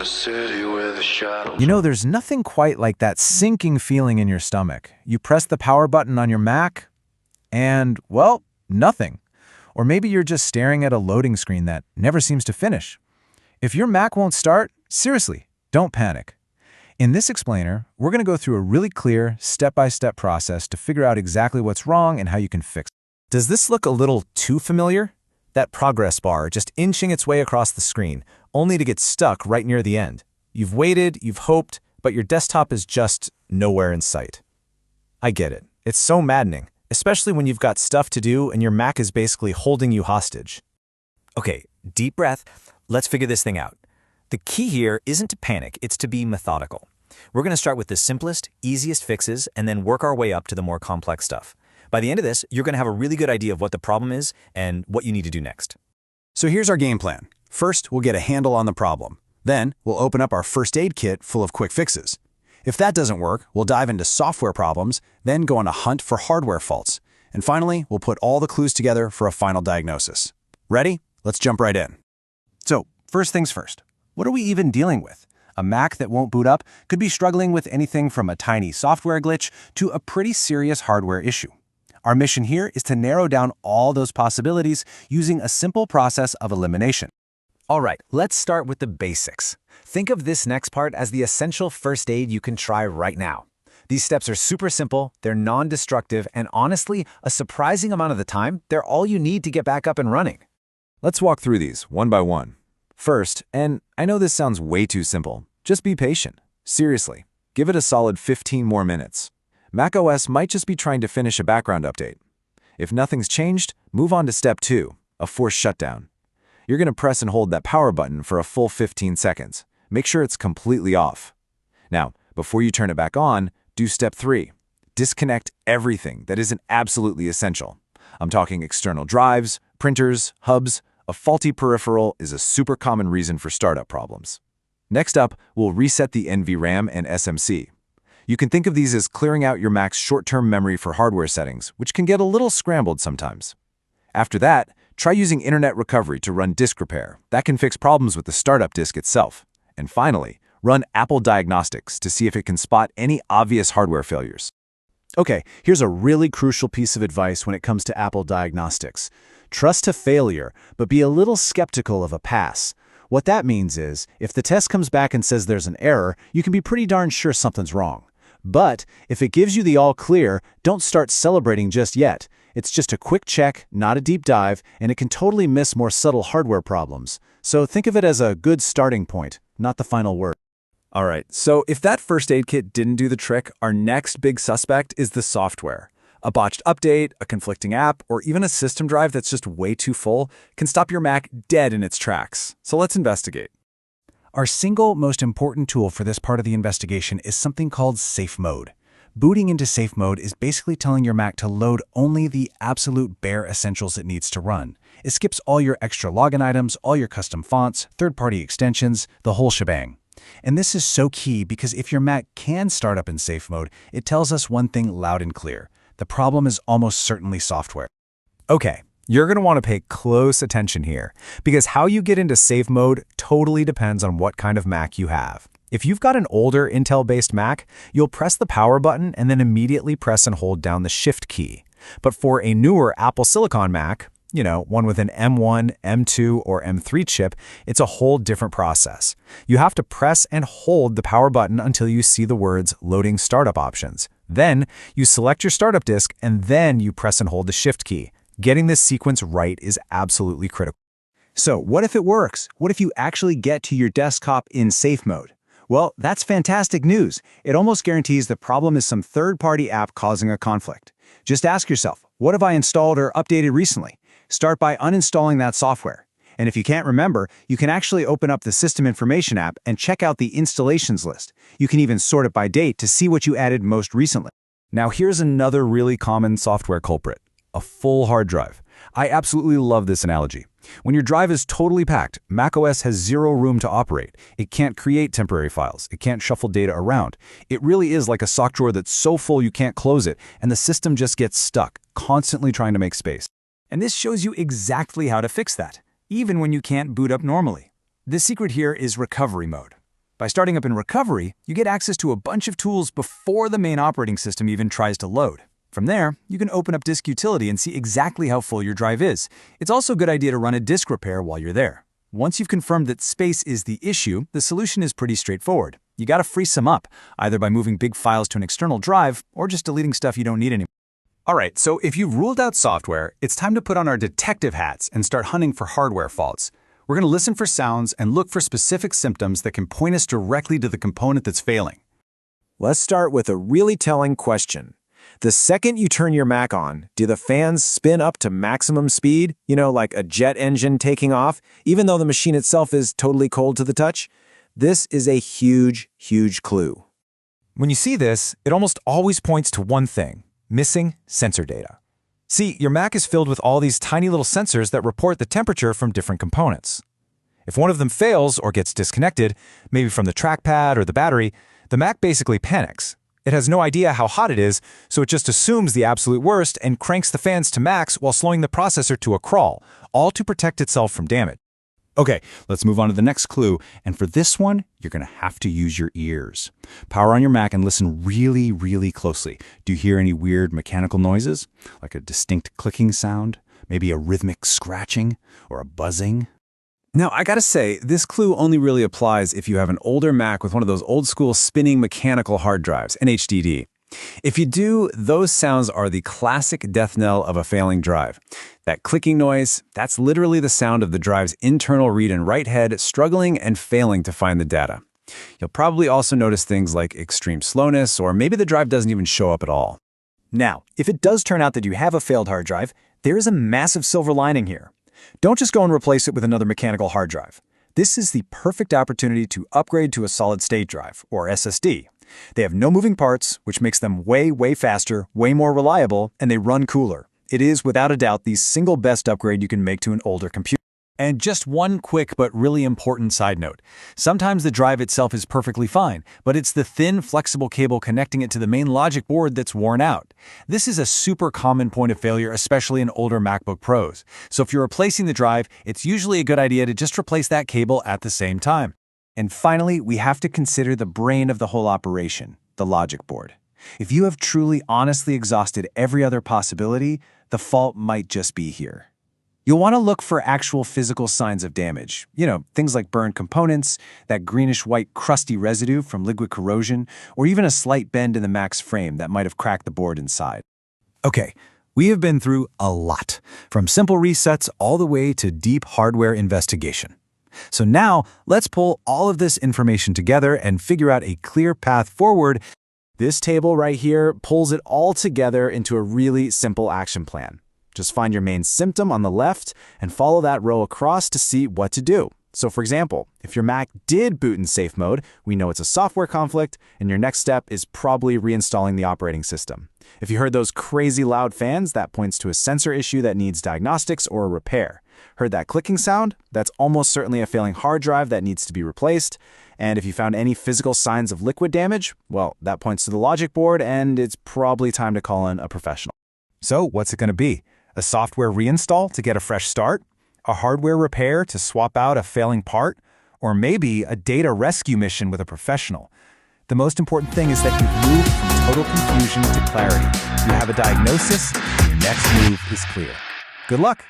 a city with a shadow. You know, there's nothing quite like that sinking feeling in your stomach. You press the power button on your Mac, and, well, nothing. Or maybe you're just staring at a loading screen that never seems to finish. If your Mac won't start, seriously, don't panic. In this explainer, we're going to go through a really clear, step-by-step process to figure out exactly what's wrong and how you can fix it. Does this look a little too familiar? That progress bar just inching its way across the screen, only to get stuck right near the end. You've waited, you've hoped, but your desktop is just nowhere in sight. I get it. It's so maddening, especially when you've got stuff to do and your Mac is basically holding you hostage. Okay, deep breath. Let's figure this thing out. The key here isn't to panic, it's to be methodical. We're going to start with the simplest, easiest fixes and then work our way up to the more complex stuff. By the end of this, you're going to have a really good idea of what the problem is and what you need to do next. So here's our game plan. First, we'll get a handle on the problem. Then, we'll open up our first aid kit full of quick fixes. If that doesn't work, we'll dive into software problems, then go on a hunt for hardware faults. And finally, we'll put all the clues together for a final diagnosis. Ready? Let's jump right in. So, first things first. What are we even dealing with? A Mac that won't boot up could be struggling with anything from a tiny software glitch to a pretty serious hardware issue. Our mission here is to narrow down all those possibilities using a simple process of elimination. All right, let's start with the basics. Think of this next part as the essential first aid you can try right now. These steps are super simple, they're non-destructive, and honestly, a surprising amount of the time, they're all you need to get back up and running. Let's walk through these one by one. First, and I know this sounds way too simple, just be patient. Seriously, give it a solid 15 more minutes. macOS might just be trying to finish a background update. If nothing's changed, move on to step 2, a forced shutdown. You're going to press and hold that power button for a full 15 seconds. Make sure it's completely off. Now, before you turn it back on, do step 3. Disconnect everything that isn't absolutely essential. I'm talking external drives, printers, hubs. A faulty peripheral is a super common reason for startup problems. Next up, we'll reset the NVRAM and SMC. You can think of these as clearing out your Mac's short-term memory for hardware settings, which can get a little scrambled sometimes. After that, try using Internet Recovery to run disk repair. That can fix problems with the startup disk itself. And finally, run Apple Diagnostics to see if it can spot any obvious hardware failures. Okay, here's a really crucial piece of advice when it comes to Apple Diagnostics. Trust to failure, but be a little skeptical of a pass. What that means is, if the test comes back and says there's an error, you can be pretty darn sure something's wrong. But if it gives you the all clear, don't start celebrating just yet. It's just a quick check, not a deep dive, and it can totally miss more subtle hardware problems. So think of it as a good starting point, not the final word. All right, so if that first aid kit didn't do the trick, our next big suspect is the software. A botched update, a conflicting app, or even a system drive that's just way too full can stop your Mac dead in its tracks. So let's investigate. Our single most important tool for this part of the investigation is something called Safe Mode. Booting into Safe Mode is basically telling your Mac to load only the absolute bare essentials it needs to run. It skips all your extra login items, all your custom fonts, third-party extensions, the whole shebang. And this is so key because if your Mac can start up in Safe Mode, it tells us one thing loud and clear. The problem is almost certainly software. Okay, you're going to want to pay close attention here, because how you get into safe mode totally depends on what kind of Mac you have. If you've got an older Intel-based Mac, you'll press the power button and then immediately press and hold down the Shift key. But for a newer Apple Silicon Mac, one with an M1, M2, or M3 chip, it's a whole different process. You have to press and hold the power button until you see the words Loading Startup Options. Then, you select your startup disk, and then you press and hold the Shift key. Getting this sequence right is absolutely critical. So what if it works? What if you actually get to your desktop in Safe Mode? Well, that's fantastic news. It almost guarantees the problem is some third-party app causing a conflict. Just ask yourself, what have I installed or updated recently? Start by uninstalling that software. And if you can't remember, you can actually open up the System Information app and check out the installations list. You can even sort it by date to see what you added most recently. Now here's another really common software culprit, a full hard drive. I absolutely love this analogy. When your drive is totally packed, macOS has zero room to operate. It can't create temporary files. It can't shuffle data around. It really is like a sock drawer that's so full you can't close it, and the system just gets stuck, constantly trying to make space. And this shows you exactly how to fix that, even when you can't boot up normally. The secret here is recovery mode. By starting up in recovery, you get access to a bunch of tools before the main operating system even tries to load. From there, you can open up Disk Utility and see exactly how full your drive is. It's also a good idea to run a disk repair while you're there. Once you've confirmed that space is the issue, the solution is pretty straightforward. You gotta free some up, either by moving big files to an external drive or just deleting stuff you don't need anymore. Alright, so if you've ruled out software, it's time to put on our detective hats and start hunting for hardware faults. We're going to listen for sounds and look for specific symptoms that can point us directly to the component that's failing. Let's start with a really telling question. The second you turn your Mac on, do the fans spin up to maximum speed? You know, like a jet engine taking off, even though the machine itself is totally cold to the touch? This is a huge, huge clue. When you see this, it almost always points to one thing: missing sensor data. See, your Mac is filled with all these tiny little sensors that report the temperature from different components. If one of them fails or gets disconnected, maybe from the trackpad or the battery, the Mac basically panics. It has no idea how hot it is, so it just assumes the absolute worst and cranks the fans to max while slowing the processor to a crawl, all to protect itself from damage. Okay, let's move on to the next clue, and for this one, you're going to have to use your ears. Power on your Mac and listen really, really closely. Do you hear any weird mechanical noises? Like a distinct clicking sound? Maybe a rhythmic scratching? Or a buzzing? Now, I gotta say, this clue only really applies if you have an older Mac with one of those old-school spinning mechanical hard drives, an HDD. If you do, those sounds are the classic death knell of a failing drive. That clicking noise, that's literally the sound of the drive's internal read and write head struggling and failing to find the data. You'll probably also notice things like extreme slowness, or maybe the drive doesn't even show up at all. Now, if it does turn out that you have a failed hard drive, there is a massive silver lining here. Don't just go and replace it with another mechanical hard drive. This is the perfect opportunity to upgrade to a solid-state drive, or SSD. They have no moving parts, which makes them way, way faster, way more reliable, and they run cooler. It is, without a doubt, the single best upgrade you can make to an older computer. And just one quick but really important side note. Sometimes the drive itself is perfectly fine, but it's the thin, flexible cable connecting it to the main logic board that's worn out. This is a super common point of failure, especially in older MacBook Pros. So if you're replacing the drive, it's usually a good idea to just replace that cable at the same time. And finally, we have to consider the brain of the whole operation, the logic board. If you have truly honestly exhausted every other possibility, the fault might just be here. You'll want to look for actual physical signs of damage. You know, things like burned components, that greenish-white crusty residue from liquid corrosion, or even a slight bend in the Mac's frame that might have cracked the board inside. Okay, we have been through a lot, from simple resets all the way to deep hardware investigation. So now, let's pull all of this information together and figure out a clear path forward. This table right here pulls it all together into a really simple action plan. Just find your main symptom on the left and follow that row across to see what to do. So for example, if your Mac did boot in safe mode, we know it's a software conflict, and your next step is probably reinstalling the operating system. If you heard those crazy loud fans, that points to a sensor issue that needs diagnostics or a repair. Heard that clicking sound? That's almost certainly a failing hard drive that needs to be replaced. And if you found any physical signs of liquid damage, well, that points to the logic board, and it's probably time to call in a professional. So what's it going to be? A software reinstall to get a fresh start? A hardware repair to swap out a failing part? Or maybe a data rescue mission with a professional? The most important thing is that you've moved from total confusion to clarity. You have a diagnosis, and your next move is clear. Good luck!